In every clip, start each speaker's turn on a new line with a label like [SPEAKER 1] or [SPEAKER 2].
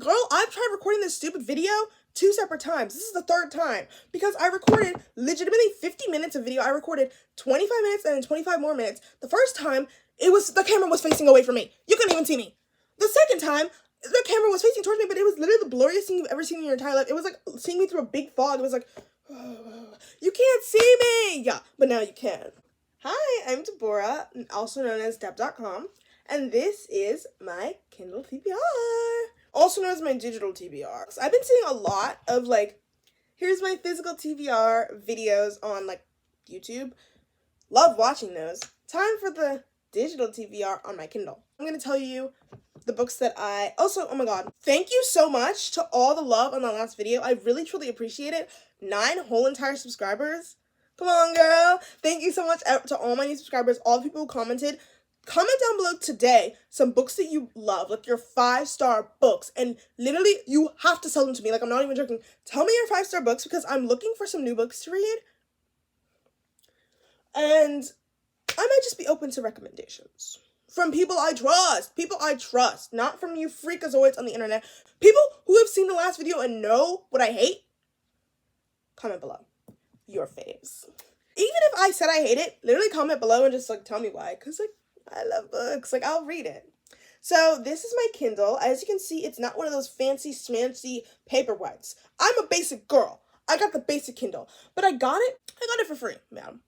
[SPEAKER 1] Girl, I've tried recording this stupid video 2 separate times. This is the 3rd time because I recorded legitimately 50 minutes of video. I recorded 25 minutes and then 25 more minutes. The first time, the camera was facing away from me. You couldn't even see me. The second time, the camera was facing towards me, but it was literally the blurriest thing you've ever seen in your entire life. It was like seeing me through a big fog. It was like, you can't see me. Yeah, but now you can. Hi, I'm Deborah, also known as Deb.com, and this is my Kindle TBR, also known as my digital TBR. So I've been seeing a lot of here's my physical TBR videos on YouTube. Love watching those. Time for the digital TBR on my Kindle. I'm going to tell you the books that oh my god, thank you so much to all the love on that last video. I really truly appreciate it. 9 whole entire subscribers. Come on, girl. Thank you so much to all my new subscribers, all the people who commented. Comment down below today some books that you love, like your 5-star books, and literally you have to sell them to me. I'm not even joking. Tell me your 5-star books because I'm looking for some new books to read, and I might just be open to recommendations from people I trust, not from you freakazoids on the internet. People who have seen the last video and know what I hate. Comment below your faves. Even if I said I hate it, literally comment below and just tell me why, because I love books. I'll read it. So this is my Kindle. As you can see, it's not one of those fancy schmancy paperweights. I'm a basic girl. I got the basic Kindle, but I got it for free, madam.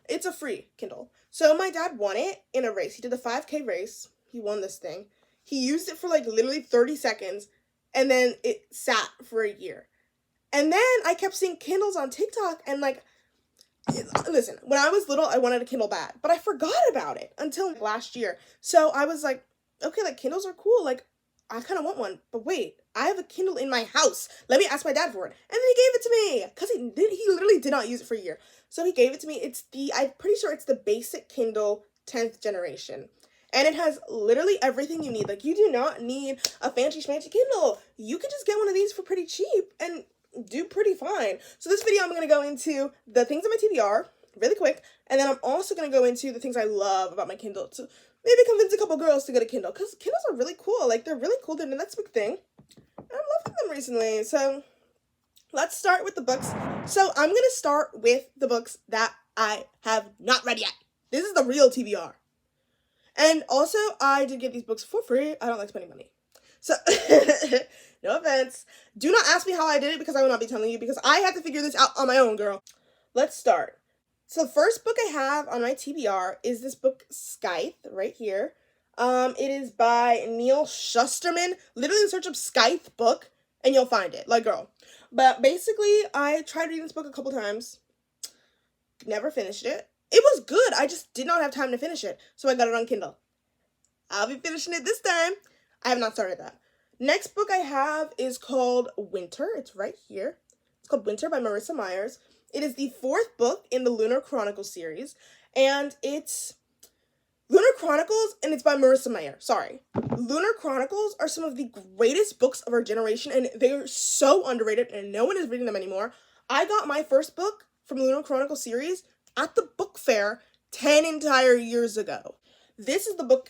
[SPEAKER 1] It's a free Kindle. So my dad won it in a race. He did a 5K race. He won this thing. He used it for literally 30 seconds, and then it sat for a year. And then I kept seeing Kindles on TikTok, and listen, when I was little, I wanted a Kindle bad, but I forgot about it until last year. So I was like, okay, Kindles are cool. I kind of want one, but wait, I have a Kindle in my house. Let me ask my dad for it. And then he gave it to me because he literally did not use it for a year. So he gave it to me. I'm pretty sure it's the basic Kindle 10th generation. And it has literally everything you need. You do not need a fancy schmancy Kindle. You can just get one of these for pretty cheap and do pretty fine. So this video, I'm going to go into the things on my TBR really quick, and then I'm also going to go into the things I love about my Kindle to maybe convince a couple girls to get a Kindle, because Kindles are really cool. They're really cool. They're the next big thing, and I'm loving them recently. So let's start with the books. So I'm going to start with the books that I have not read yet. This is the real TBR. And also, I did get these books for free. I don't like spending money. So, no offense. Do not ask me how I did it, because I will not be telling you, because I had to figure this out on my own, girl. Let's start. So the first book I have on my TBR is this book, Scythe, right here. It is by Neil Shusterman. Literally search up Scythe book, and you'll find it. Girl. But basically, I tried reading this book a couple times. Never finished it. It was good. I just did not have time to finish it. So I got it on Kindle. I'll be finishing it this time. I have not started that. Next book I have is called Winter. It's right here. It's called Winter by Marissa Myers. It is the 4th book in the Lunar Chronicles series. And it's Lunar Chronicles, and it's by Marissa Meyer. Sorry. Lunar Chronicles are some of the greatest books of our generation, and they are so underrated, and no one is reading them anymore. I got my first book from the Lunar Chronicles series at the book fair 10 entire years ago. This is the book.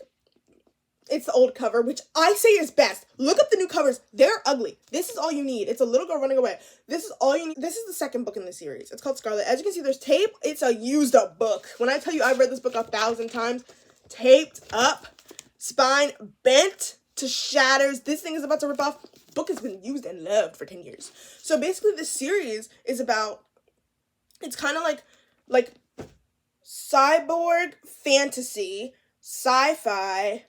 [SPEAKER 1] It's the old cover, which I say is best. Look up the new covers. They're ugly. This is all you need. It's a little girl running away. This is all you need. This is the 2nd book in the series. It's called Scarlet. As you can see, there's tape. It's a used up book. When I tell you I've read this book 1,000 times, taped up, spine bent to shatters. This thing is about to rip off. Book has been used and loved for 10 years. So basically this series is about, it's kind of like cyborg fantasy, sci-fi,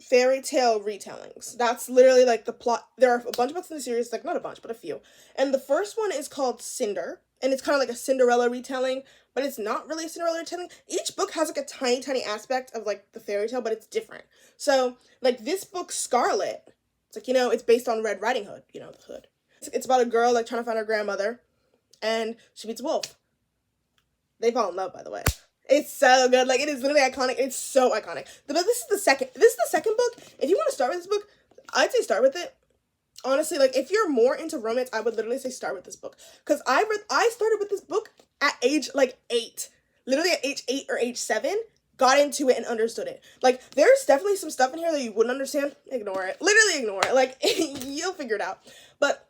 [SPEAKER 1] fairy tale retellings. That's literally the plot. There are a bunch of books in the series, not a bunch, but a few. And the first one is called Cinder, and it's kind of a Cinderella retelling, but it's not really a Cinderella retelling. Each book has a tiny aspect of the fairy tale, but it's different. So this book, Scarlet, it's it's based on Red Riding Hood, the hood. It's about a girl trying to find her grandmother, and she meets a wolf. They fall in love, by the way. It's so good. It is literally iconic. It's so iconic. But this is the second book. If you want to start with this book, I'd say start with it. Honestly, if you're more into romance, I would literally say start with this book. Because I started with this book at age 8. Literally at age 8 or age 7. got into it and understood it. Like, there's definitely some stuff in here that you wouldn't understand. Ignore it. Literally ignore it. Like, you'll figure it out. But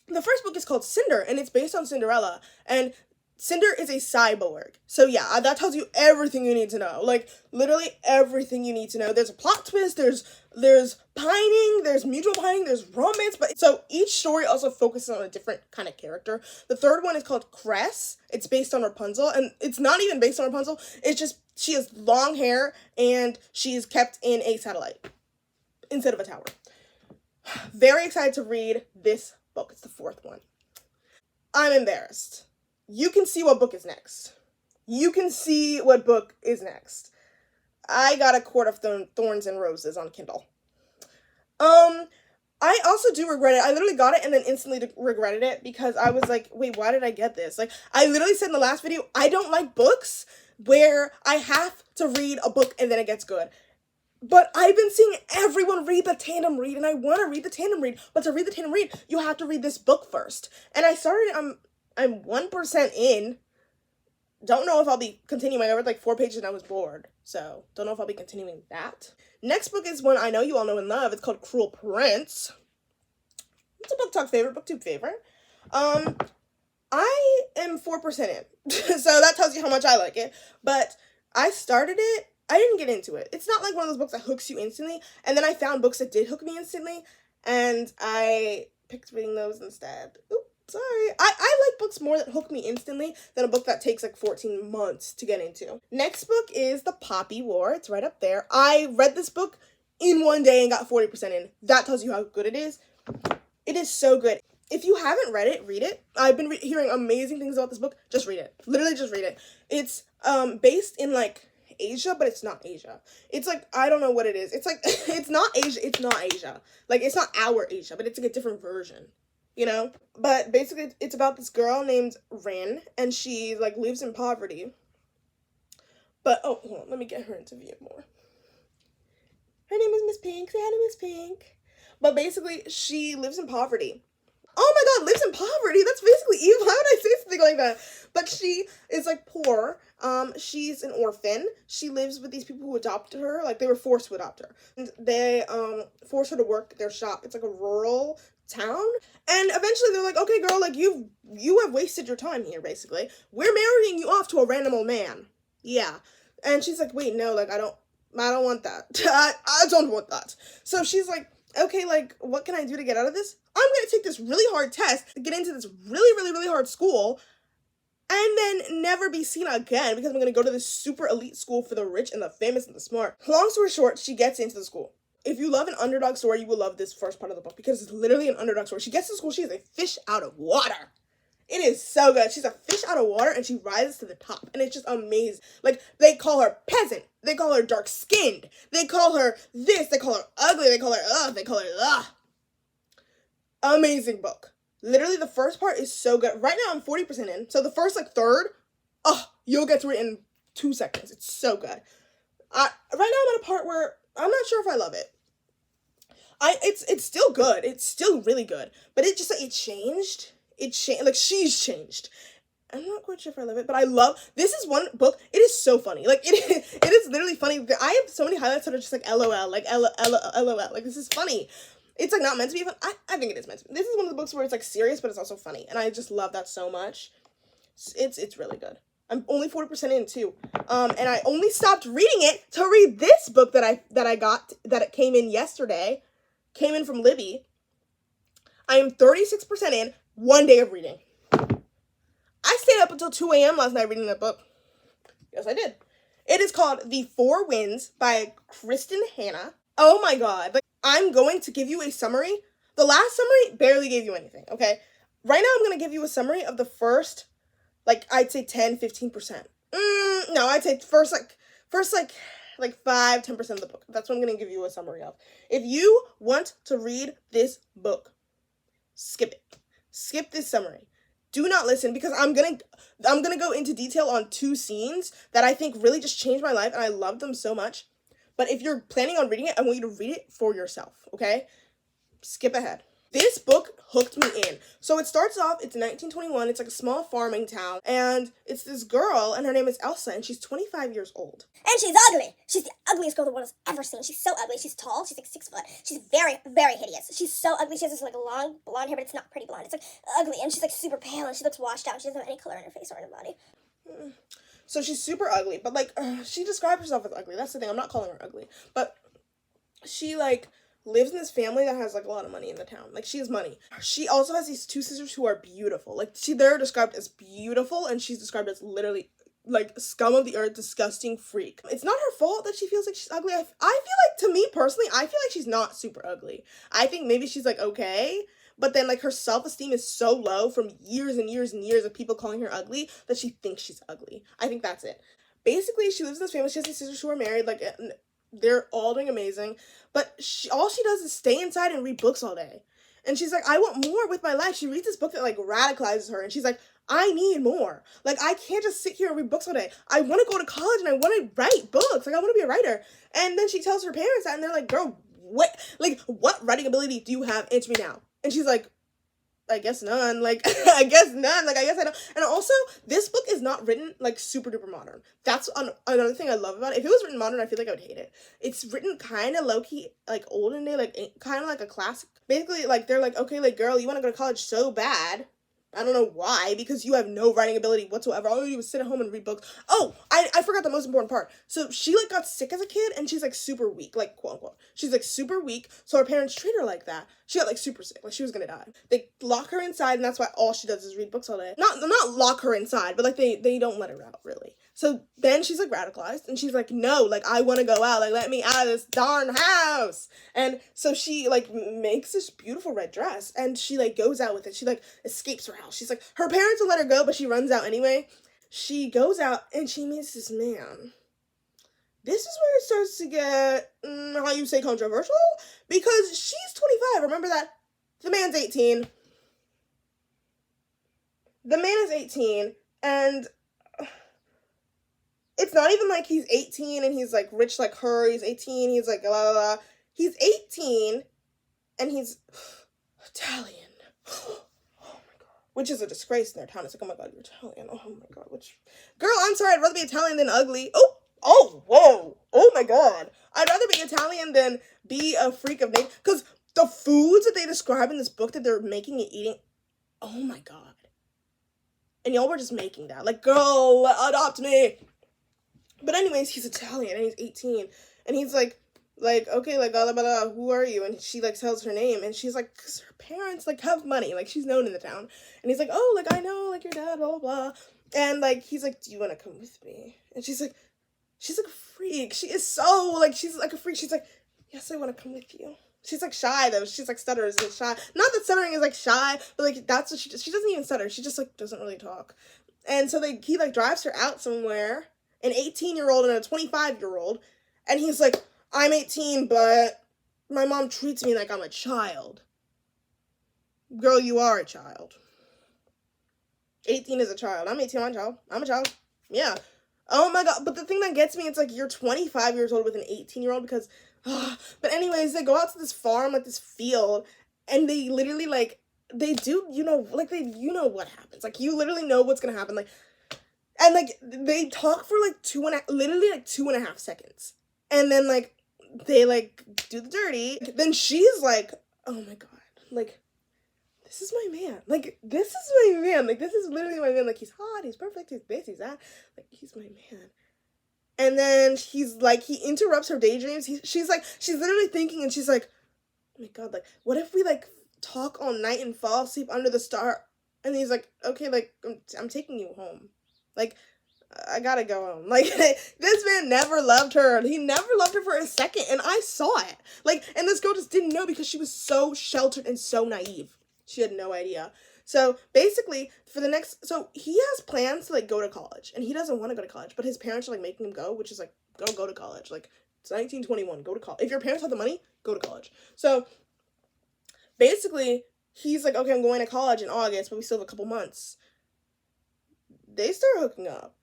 [SPEAKER 1] the first book is called Cinder, and it's based on Cinderella. And Cinder is a cyborg. So yeah, that tells you everything you need to know. Like, literally everything you need to know. There's a plot twist, there's pining, there's mutual pining, there's romance, but so each story also focuses on a different kind of character. The third one is called Cress. It's based on Rapunzel, and it's not even based on Rapunzel. It's just she has long hair and she's kept in a satellite instead of a tower. Very excited to read this book. It's the fourth one. I'm embarrassed. You can see what book is next. You can see what book is next. I got A Court of Thorns and Roses on Kindle. I also do regret it. I literally got it and then instantly regretted it because I was like, wait, why did I get this? Like, I literally said in the last video, I don't like books where I have to read a book and then it gets good. But I've been seeing everyone read the tandem read, and I want to read the tandem read. But to read the tandem read, you have to read this book first. And I started, I'm 1% in. Don't know if I'll be continuing. I read like 4 pages and I was bored. So, don't know if I'll be continuing that. Next book is one I know you all know and love. It's called Cruel Prince. It's a book talk favorite, booktube favorite. I am 4% in. So that tells you how much I like it. But I started it. I didn't get into it. It's not like one of those books that hooks you instantly. And then I found books that did hook me instantly. And I picked reading those instead. Oops. Sorry. I like books more that hook me instantly than a book that takes like 14 months to get into. Next book is The Poppy War. It's right up there. I read this book in one day and got 40% in. That tells you how good it is. It is so good. If you haven't read it, read it. I've been hearing amazing things about this book. Just read it. Literally just read it. It's based in like Asia, but it's not Asia. It's like, I don't know what it is. It's like, it's not Asia. It's not Asia. Like, it's not our Asia, but it's like a different version. You know? But basically, it's about this girl named Rin, and she, like, lives in poverty. But, oh, hold on, let me get her into view more. Her name is Miss Pink. Say hi to Miss Pink. But basically, she lives in poverty. Oh my god, lives in poverty? That's basically evil. Why would I say something like that? But she is, like, poor. She's an orphan. She lives with these people who adopted her. Like, they were forced to adopt her. And they, forced her to work at their shop. It's, like, a rural town. And eventually they're like, okay, girl, like, you have wasted your time here, basically. We're marrying you off to a random old man. Yeah. And she's like, wait, no, like, I don't want that. I don't want that. So she's like, okay, like, what can I do to get out of this? I'm going to take this really hard test, get into this really, really, really hard school, and then never be seen again because I'm going to go to this super elite school for the rich and the famous and the smart. Long story short, she gets into the school. If you love an underdog story, you will love this first part of the book because it's literally an underdog story. She gets to school, she is a fish out of water. It is so good. She's a fish out of water and she rises to the top. And it's just amazing. Like, they call her peasant. They call her dark-skinned. They call her this. They call her ugly. They call her ugh. They call her ugh. Amazing book. Literally, the first part is so good. Right now, I'm 40% in. So the first, like, third, you'll get through it in 2 seconds. It's so good. Right now, I'm at a part where I'm not sure if I love it. It's still good. It's still really good. But it just, like, it changed. Like, she's changed. I'm not quite sure if I love it, but I love, this is one book, it is so funny. Like, it is literally funny. I have so many highlights that are just like, LOL, like, LOL, like, this is funny. It's, like, not meant to be fun. I think it is meant to be. This is one of the books where it's, like, serious, but it's also funny, and I just love that so much. It's really good. I'm only 40% in, too. And I only stopped reading it to read this book that I got, that it came in yesterday. Came in from Libby. I am 36% in, 1 day of reading. I stayed up until 2 a.m. last night reading that book. Yes, I did. It is called The Four Winds by Kristen Hanna. Oh my god. Like, I'm going to give you a summary. The last summary barely gave you anything, okay? Right now, I'm going to give you a summary of the first, like, I'd say 10, 15%. No, I'd say first 5, 10% of the book. That's what I'm going to give you a summary of. If you want to read this book, skip it. Skip this summary. Do not listen because I'm gonna go into detail on 2 scenes that I think really just changed my life and I love them so much. But if you're planning on reading it, I want you to read it for yourself, okay? Skip ahead. This book hooked me in. So it starts off, it's 1921, it's like a small farming town, and it's this girl, and her name is Elsa, and she's 25 years old.
[SPEAKER 2] And she's ugly. She's the ugliest girl the world has ever seen. She's so ugly. She's tall. She's like 6 foot. She's very, very hideous. She's so ugly. She has this like long blonde hair, but it's not pretty blonde. It's like ugly, and she's like super pale, and she looks washed out. She doesn't have any color in her face or in her body.
[SPEAKER 1] So she's super ugly, but like, she describes herself as ugly. That's the thing. I'm not calling her ugly, but she like lives in this family that has like a lot of money in the town. Like, she has money. She also has these two sisters who are beautiful. Like, they're described as beautiful, and she's described as literally like scum of the earth, disgusting freak. It's not her fault that she feels like she's ugly. I feel like, to me personally, I feel like she's not super ugly. I think maybe she's like okay, but then like her self-esteem is so low from years and years and years of people calling her ugly that she thinks she's ugly. I think that's it. Basically, she lives in this family. She has these sisters who are married. Like, they're all doing amazing, but all she does is stay inside and read books all day. And she's like, I want more with my life. She reads this book that like radicalizes her, and she's like, I need more. Like, I can't just sit here and read books all day. I want to go to college and I want to write books. Like, I want to be a writer. And then she tells her parents that, and they're like, girl, what writing ability do you have? Answer me now. And she's like, I guess none. Like, I guess none. Like, I guess I don't. And also, this book is not written, like, super duper modern. That's another thing I love about it. If it was written modern, I feel like I would hate it. It's written kind of low-key, like, olden day, like, kind of like a classic. Basically, like, they're like, okay, like, girl, you want to go to college so bad. I don't know why, because you have no writing ability whatsoever. All you do is sit at home and read books. Oh, I forgot the most important part. So she, like, got sick as a kid, and she's, like, super weak, like, quote unquote. She's, like, super weak, so her parents treat her like that. She got, like, super sick, like, she was gonna die. They lock her inside, and that's why all she does is read books all day. Not lock her inside, but, like, they don't let her out, really. So then she's, like, radicalized, and she's like, no, like, I want to go out, like, let me out of this darn house. And so she, like, makes this beautiful red dress, and she, like, goes out with it. She, like, escapes her house. She's like, her parents will let her go, but she runs out anyway. She goes out, and she meets this man. This is where it starts to get, how you say, controversial, because she's 25. Remember that? The man's 18. The man is 18, and it's not even like he's 18 and he's like rich like her. He's 18, he's like blah, blah, blah. He's 18 and he's Italian. Oh my god. Which is a disgrace in their town. It's like, oh my god, you're Italian. Oh my god, girl, I'm sorry, I'd rather be Italian than ugly. Oh, whoa. Oh my god. I'd rather be Italian than be a freak of nature. Because the foods that they describe in this book that they're making and eating, oh my god. And y'all were just making that. Like, girl, adopt me. But anyways, he's Italian, and he's 18, and he's like, okay, like, blah, blah, blah, who are you? And she, like, tells her name, and she's like, because her parents, like, have money, like, she's known in the town. And he's like, oh, like, I know, like, your dad, blah, blah, blah. And, like, he's like, do you want to come with me? And she's like a freak. She is so, like, she's like a freak. She's like, yes, I want to come with you. She's, like, shy, though. She's, like, stutters and shy. Not that stuttering is, like, shy, but, like, that's what she doesn't even stutter. She just, like, doesn't really talk. And so he, like, drives her out somewhere, an 18-year-old and a 25-year-old, and he's like, I'm 18, but my mom treats me like I'm a child. Girl, you are a child. 18 is a child. I'm 18, I'm a child. I'm a child. Yeah. Oh my god, but the thing that gets me, it's like, you're 25 years old with an 18-year-old, because, but anyways, they go out to this farm, like, this field, and they literally, like, they do, what happens. Like, you literally know what's gonna happen, like, and, like, they talk for, like, 2.5 seconds. And then, like, they, like, do the dirty. Then she's like, oh, my God. Like, this is my man. Like, this is my man. Like, this is literally my man. Like, he's hot. He's perfect. He's this. He's that. Like, he's my man. And then he's, like, he interrupts her daydreams. She's literally thinking, and she's like, oh, my God. Like, what if we, like, talk all night and fall asleep under the star? And he's like, okay, like, I'm taking you home. Like, I gotta go home. Like, this man never loved her. He never loved her for a second, and I saw it. Like, and this girl just didn't know because she was so sheltered and so naive. She had no idea. So, basically, so he has plans to, like, go to college, and he doesn't want to go to college, but his parents are, like, making him go, which is, like, go to college. Like, it's 1921, go to college. If your parents have the money, go to college. So, basically, he's like, okay, I'm going to college in August, but we still have a couple months. They start hooking up,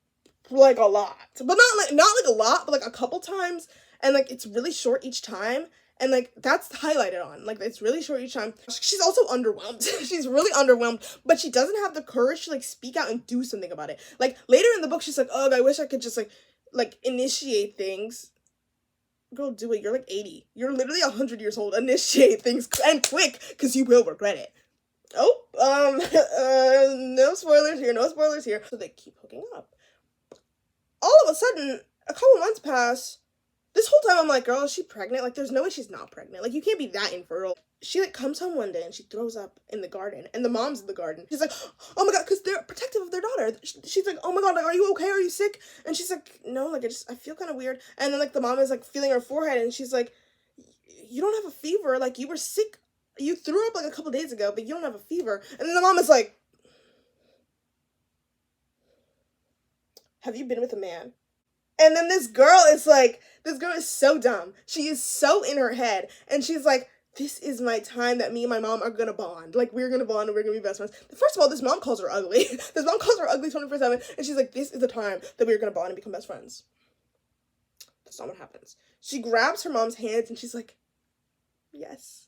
[SPEAKER 1] like, a lot, but not like a lot, but like a couple times, and like it's really short each time, And, like, that's highlighted on. Like, it's really short each time. She's also underwhelmed. She's really underwhelmed. But she doesn't have the courage to, like, speak out and do something about it. Like, later in the book, she's like, oh, I wish I could just, like, initiate things. Girl, do it. You're, like, 80. You're literally 100 years old. Initiate things, and quick, because you will regret it. Oh, no spoilers here, no spoilers here. So they keep hooking up. All of a sudden, a couple months pass. This whole time I'm like, girl, is she pregnant? Like, there's no way she's not pregnant. Like, you can't be that infertile. She, like, comes home one day and she throws up in the garden. And the mom's in the garden. She's like, oh my God, because they're protective of their daughter. She's like, oh my God, like, are you okay? Are you sick? And she's like, no, like, I feel kind of weird. And then, like, the mom is, like, feeling her forehead. And she's like, you don't have a fever. Like, you were sick. You threw up, like, a couple days ago, but you don't have a fever. And then the mom is like, have you been with a man? And then this girl is so dumb. She is so in her head. And she's like, this is my time that me and my mom are gonna bond. Like, we're gonna bond and we're gonna be best friends. First of all, this mom calls her ugly. This mom calls her ugly 24/7. And she's like, this is the time that we're gonna bond and become best friends. That's not what happens. She grabs her mom's hands and she's like, yes,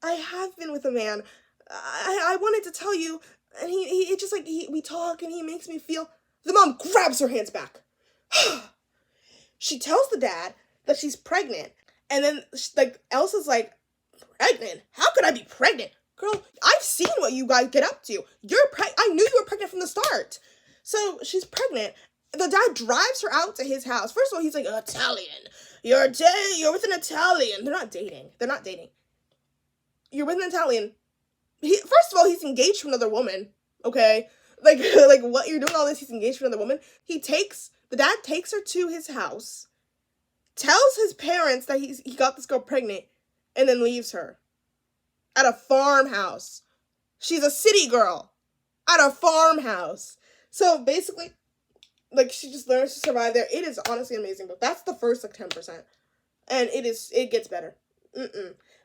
[SPEAKER 1] I have been with a man. I wanted to tell you. And he just, like, we talk and he makes me feel. The mom grabs her hands back. She tells the dad that she's pregnant, and then, like, Elsa's like, pregnant? How could I be pregnant? Girl, I've seen what you guys get up to. I knew you were pregnant from the start. So, she's pregnant. The dad drives her out to his house. First of all, he's like, Italian. You're with an Italian. They're not dating. You're with an Italian. First of all, he's engaged to another woman, okay? Like, what, you're doing all this, he's engaged to another woman? The dad takes her to his house, tells his parents that he got this girl pregnant, and then leaves her. At a farmhouse. She's a city girl. At a farmhouse. So, basically, like, she just learns to survive there. It is honestly an amazing book. That's the first, like, 10%. And it gets better.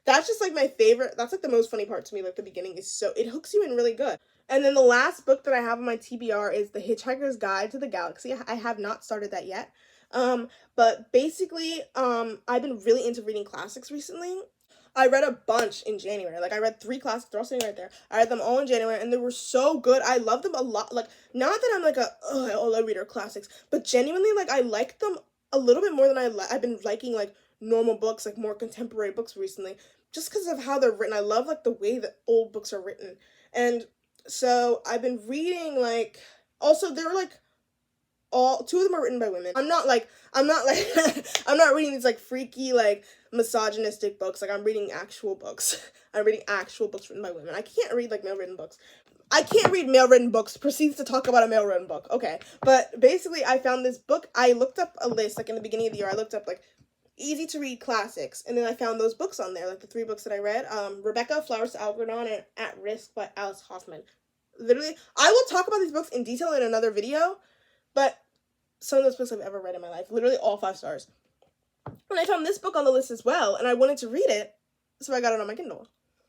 [SPEAKER 1] That's just, like, my favorite. That's, like, the most funny part to me. Like, the beginning is it hooks you in really good. And then the last book that I have on my TBR is The Hitchhiker's Guide to the Galaxy. I have not started that yet. But basically, I've been really into reading classics recently. I read a bunch in January. Like, I read 3 classics. They're all sitting right there. I read them all in January, and they were so good. I love them a lot. Like, not that I'm like I read our classics, but genuinely, like, I like them a little bit more than I've been liking, like, normal books, like, more contemporary books recently, just because of how they're written. I love, like, the way that old books are written. And so I've been reading, like, also they're, like, 2 of them are written by women. I'm not I'm not reading these, like, freaky, like, misogynistic books. Like, I'm reading actual books. I'm reading actual books written by women. I can't read, like, male-written books. I can't read male-written books. Proceeds to talk about a male-written book. Okay. But basically, I found this book. I looked up a list, like, in the beginning of the year. I looked up, like, easy-to-read classics. And then I found those books on there, like, the 3 books that I read. Rebecca, Flowers to Algernon, and At Risk by Alice Hoffman. Literally, I will talk about these books in detail in another video, but some of those books I've ever read in my life. Literally all 5 stars. And I found this book on the list as well, and I wanted to read it, so I got it on my Kindle.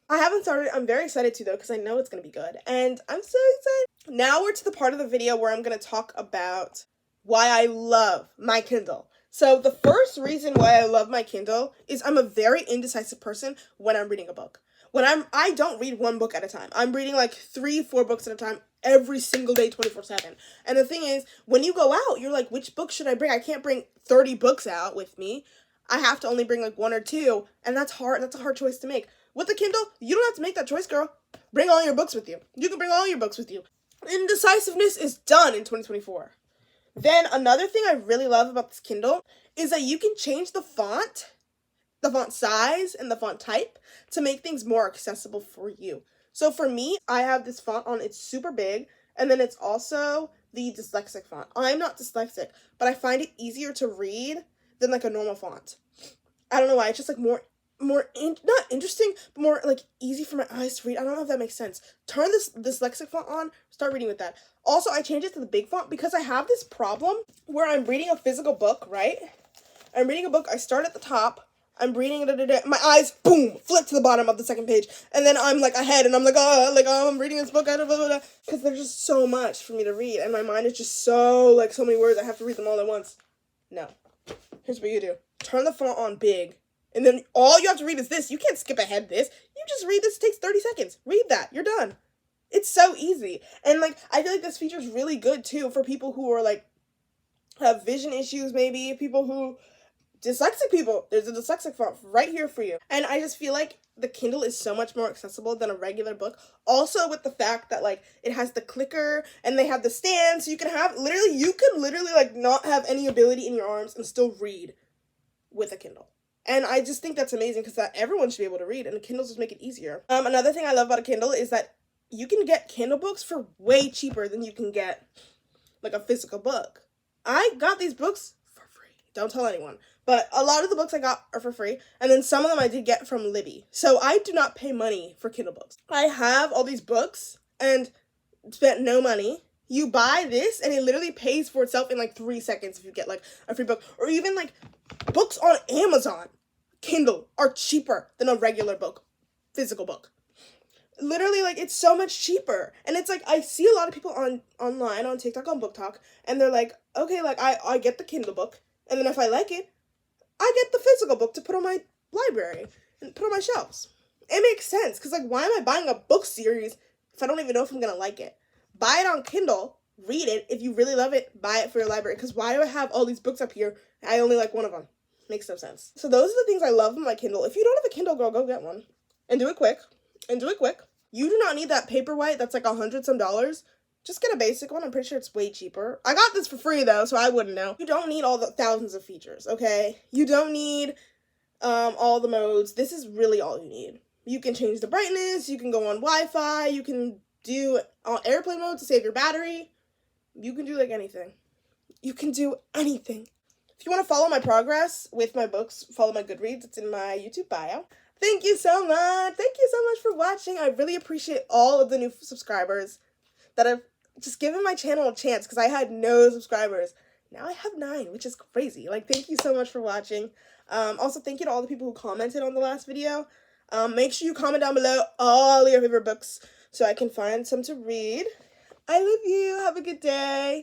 [SPEAKER 1] I haven't started. I'm very excited to, though, because I know it's going to be good, and I'm so excited. Now we're to the part of the video where I'm going to talk about why I love my Kindle. So the first reason why I love my Kindle is I'm a very indecisive person when I'm reading a book. I don't read one book at a time. I'm reading like 3-4 books at a time every single day, 24/7. And the thing is, when you go out, you're like, which book should I bring? I can't bring 30 books out with me. I have to only bring like 1 or 2, and that's hard. That's a hard choice to make. With the Kindle, you don't have to make that choice, girl. Bring all your books with you. You can bring all your books with you. Indecisiveness is done in 2024. Then another thing I really love about this Kindle is that you can change the font size, and the font type to make things more accessible for you. So for me, I have this font on, it's super big, and then it's also the dyslexic font. I'm not dyslexic, but I find it easier to read than like a normal font. I don't know why, it's just like not interesting, but more like easy for my eyes to read. I don't know if that makes sense. Turn this dyslexic font on, start reading with that. Also, I changed it to the big font because I have this problem where I'm reading a physical book, right? I'm reading a book, I start at the top, I'm reading it, my eyes, boom, flip to the bottom of the second page, and then I'm like ahead, and I'm like, I'm reading this book, because there's just so much for me to read, and my mind is just so many words, I have to read them all at once. No. Here's what you do. Turn the font on big, And then all you have to read is this. You can't skip ahead this. You just read this. It takes 30 seconds. Read that. You're done. It's so easy. And, like, I feel like this feature is really good, too, for people who are, like, have vision issues, maybe. People who... Dyslexic people. There's a dyslexic font right here for you. And I just feel like the Kindle is so much more accessible than a regular book. Also with the fact that, like, it has the clicker and they have the stand, so you can literally, like, not have any ability in your arms and still read with a Kindle. And I just think that's amazing because that everyone should be able to read, and the Kindles just make it easier. Another thing I love about a Kindle is that you can get Kindle books for way cheaper than you can get, like, a physical book. I got these books for free. Don't tell anyone. But a lot of the books I got are for free, and then some of them I did get from Libby. So I do not pay money for Kindle books. I have all these books and spent no money. You buy this, and it literally pays for itself in, like, 3 seconds if you get, like, a free book. Or even, like, books on Amazon, Kindle, are cheaper than a regular book, physical book. Literally, like, it's so much cheaper. And it's like, I see a lot of people online, on TikTok, on Book Talk, and they're like, okay, like, I get the Kindle book, and then if I like it, I get the physical book to put on my library and put on my shelves. It makes sense, because, like, why am I buying a book series if I don't even know if I'm going to like it? Buy it on Kindle, read it. If you really love it, buy it for your library, because why do I have all these books up here? I only like one of them. Makes no sense. So those are the things I love in my Kindle. If you don't have a Kindle, girl, go get one. And do it quick. You do not need that Paperwhite that's like $100-some. Just get a basic one. I'm pretty sure it's way cheaper. I got this for free, though, so I wouldn't know. You don't need all the thousands of features, okay? You don't need all the modes. This is really all you need. You can change the brightness. You can go on Wi-Fi. You can do airplane mode to save your battery. You can do, like, anything. You can do anything. If you want to follow my progress with my books, follow my Goodreads. It's in my YouTube bio. Thank you so much. Thank you so much for watching. I really appreciate all of the new subscribers that have just given my channel a chance, because I had no subscribers. Now I have 9, which is crazy. Like, thank you so much for watching. Also, thank you to all the people who commented on the last video. Make sure you comment down below all your favorite books so I can find some to read. I love you. Have a good day.